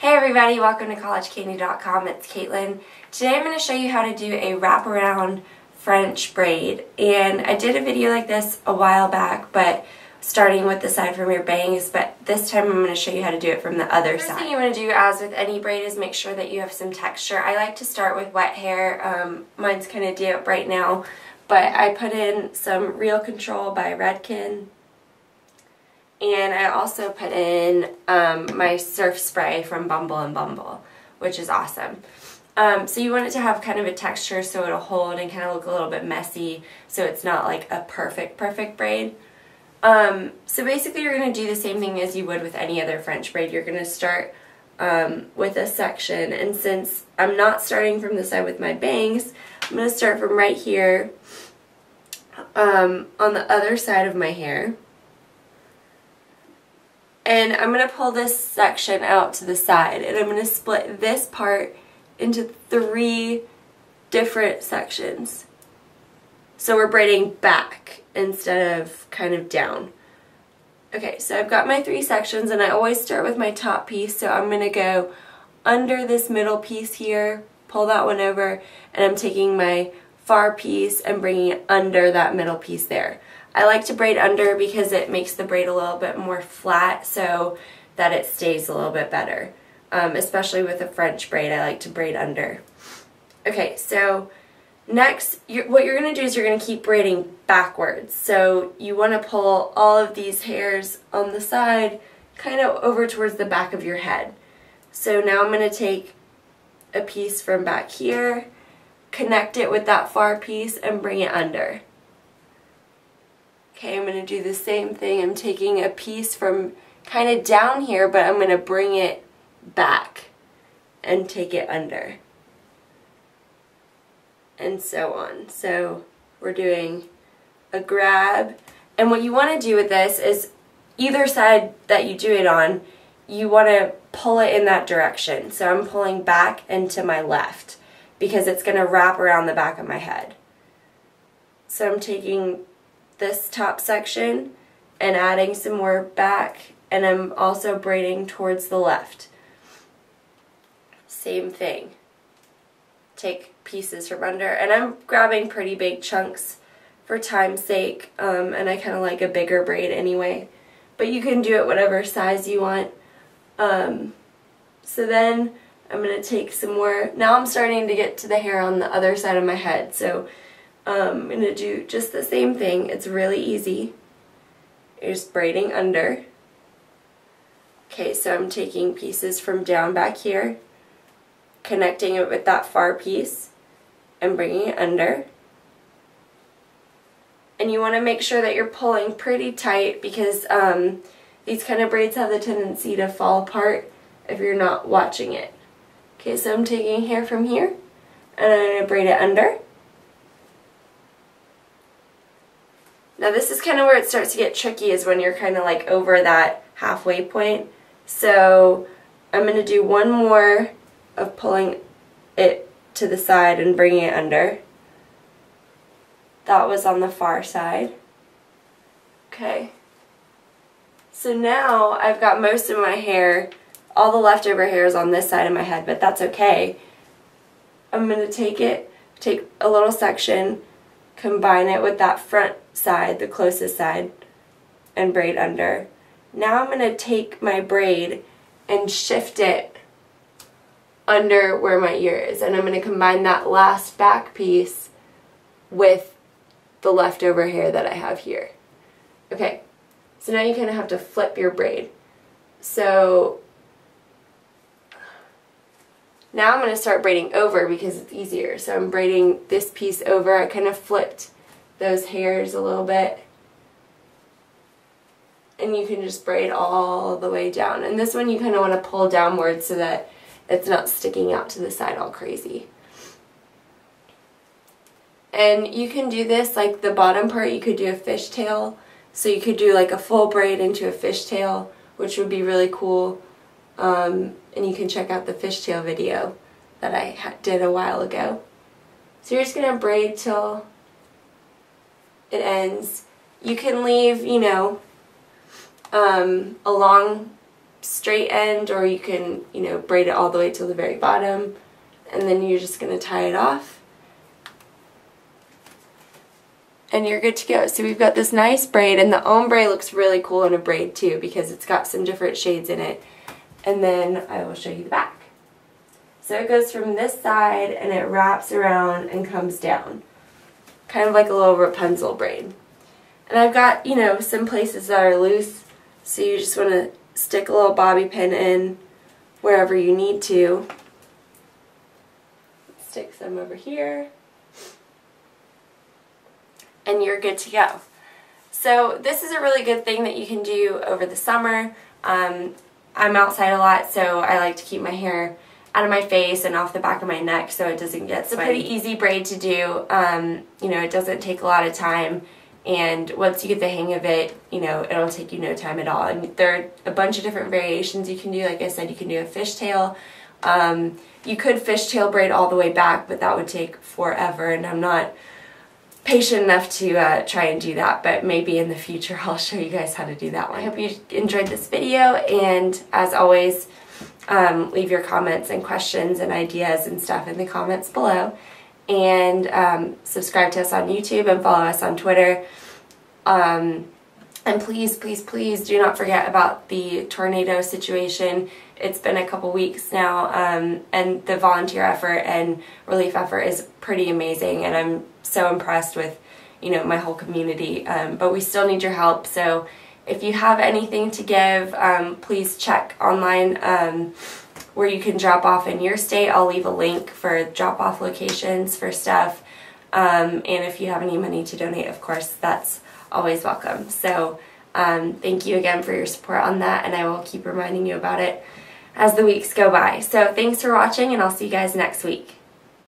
Hey everybody, welcome to collegecandy.com. It's Caitlin. Today I'm going to show you how to do a wraparound French braid. And I did a video like this a while back, but starting with the side from your bangs, but this time I'm going to show you how to do it from the other side. First thing you want to do, as with any braid, is make sure that you have some texture. I like to start with wet hair. Mine's kind of damp right now, but I put in some Real Control by Redken. And I also put in my surf spray from Bumble and Bumble, which is awesome. So you want it to have kind of a texture so it'll hold and kind of look a little bit messy, so it's not like a perfect braid. So basically you're going to do the same thing as you would with any other French braid. You're going to start with a section, and since I'm not starting from the side with my bangs, I'm going to start from right here on the other side of my hair. And I'm going to pull this section out to the side, and I'm going to split this part into 3 different sections. So we're braiding back instead of kind of down. Okay, so I've got my 3 sections, and I always start with my top piece, so I'm going to go under this middle piece here, pull that one over, and I'm taking my far piece and bringing it under that middle piece there. I like to braid under because it makes the braid a little bit more flat so that it stays a little bit better. Especially with a French braid, I like to braid under. Okay, so next, what you're going to do is you're going to keep braiding backwards. So you want to pull all of these hairs on the side kind of over towards the back of your head. So now I'm going to take a piece from back here, connect it with that far piece, and bring it under. Okay, I'm going to do the same thing. I'm taking a piece from kind of down here, but I'm going to bring it back and take it under. And so on. So we're doing a grab. And what you want to do with this is either side that you do it on, you want to pull it in that direction. So I'm pulling back and to my left because it's going to wrap around the back of my head. So I'm taking this top section and adding some more back, and I'm also braiding towards the left. Same thing. Take pieces from under, and I'm grabbing pretty big chunks for time's sake, and I kind of like a bigger braid anyway, but you can do it whatever size you want. So then I'm going to take some more. Now I'm starting to get to the hair on the other side of my head, so I'm going to do just the same thing. It's really easy. You're just braiding under. Okay, so I'm taking pieces from down back here, connecting it with that far piece, and bringing it under. And you want to make sure that you're pulling pretty tight because these kind of braids have the tendency to fall apart if you're not watching it. Okay, so I'm taking hair from here, and I'm going to braid it under. Now this is kind of where it starts to get tricky, is when you're kind of like over that halfway point. So I'm going to do one more of pulling it to the side and bringing it under. That was on the far side. Okay. So now I've got most of my hair, all the leftover hair is on this side of my head, but that's okay. I'm going to take a little section, combine it with that front side, the closest side, and braid under. Now I'm going to take my braid and shift it under where my ear is, and I'm going to combine that last back piece with the leftover hair that I have here. Okay, so now you kind of have to flip your braid. So now I'm going to start braiding over because it's easier. So I'm braiding this piece over. I kind of flipped those hairs a little bit. And you can just braid all the way down. And this one you kind of want to pull downward so that it's not sticking out to the side all crazy. And you can do this, like the bottom part, you could do a fishtail. So you could do like a full braid into a fishtail, which would be really cool. And you can check out the fishtail video that I did a while ago. So you're just going to braid till it ends. You can leave, you know, a long straight end, or you can, you know, braid it all the way to the very bottom, and then you're just going to tie it off. And you're good to go. So we've got this nice braid, and the ombre looks really cool in a braid too because it's got some different shades in it. And then I will show you the back. So it goes from this side and it wraps around and comes down. Kind of like a little Rapunzel braid. And I've got, you know, some places that are loose, so you just want to stick a little bobby pin in wherever you need to. Stick some over here. And you're good to go. So this is a really good thing that you can do over the summer. I'm outside a lot, so I like to keep my hair out of my face and off the back of my neck so it doesn't get sweaty. It's a pretty easy braid to do. You know, it doesn't take a lot of time, and once you get the hang of it, you know, it'll take you no time at all. And there are a bunch of different variations you can do. Like I said, you can do a fishtail. You could fishtail braid all the way back, but that would take forever, and I'm not patient enough to try and do that, but maybe in the future I'll show you guys how to do that one. I hope you enjoyed this video, and as always, leave your comments and questions and ideas and stuff in the comments below, and subscribe to us on YouTube and follow us on Twitter, and please, please, please do not forget about the tornado situation. It's been a couple weeks now, and the volunteer effort and relief effort is pretty amazing, and I'm so impressed with, you know, my whole community, but we still need your help. So if you have anything to give, please check online where you can drop off in your state. I'll leave a link for drop-off locations for stuff, and if you have any money to donate, of course, that's always welcome. So thank you again for your support on that, and I will keep reminding you about it as the weeks go by. So thanks for watching, and I'll see you guys next week.